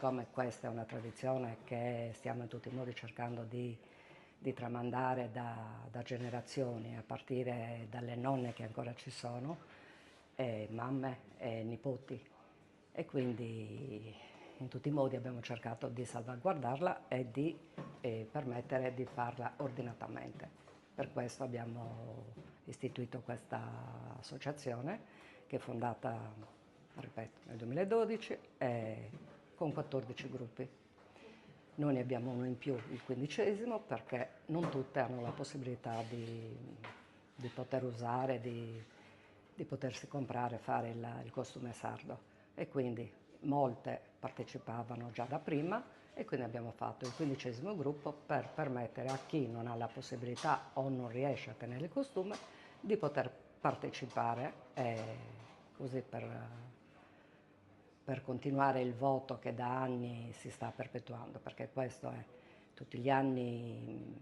siccome questa è una tradizione che stiamo in tutti i modi cercando di tramandare da generazioni, a partire dalle nonne che ancora ci sono, mamme e nipoti, e quindi in tutti i modi abbiamo cercato di salvaguardarla e di permettere di farla ordinatamente. Per questo abbiamo istituito questa associazione che è fondata, ripeto, nel 2012 con 14 gruppi. Noi ne abbiamo uno in più, il 15°, perché non tutte hanno la possibilità di poter usare, di potersi comprare, fare il costume sardo, e quindi molte partecipavano già da prima, e quindi abbiamo fatto il 15° gruppo per permettere a chi non ha la possibilità o non riesce a tenere il costume di poter partecipare, così per continuare il voto che da anni si sta perpetuando, perché questo è, tutti gli anni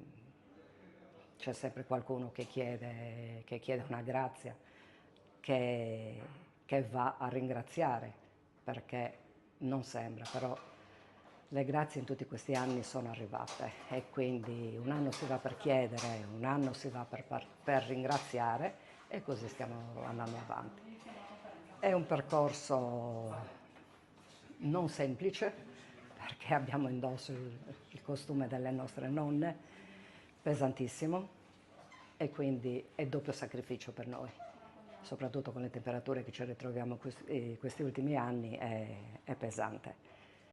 c'è sempre qualcuno che chiede una grazia, che va a ringraziare, perché non sembra, però le grazie in tutti questi anni sono arrivate, e quindi un anno si va per chiedere, un anno si va per ringraziare, e così stiamo andando avanti. È un percorso non semplice, perché abbiamo indosso il costume delle nostre nonne, pesantissimo, e quindi è doppio sacrificio per noi, soprattutto con le temperature che ci ritroviamo questi ultimi anni, è pesante.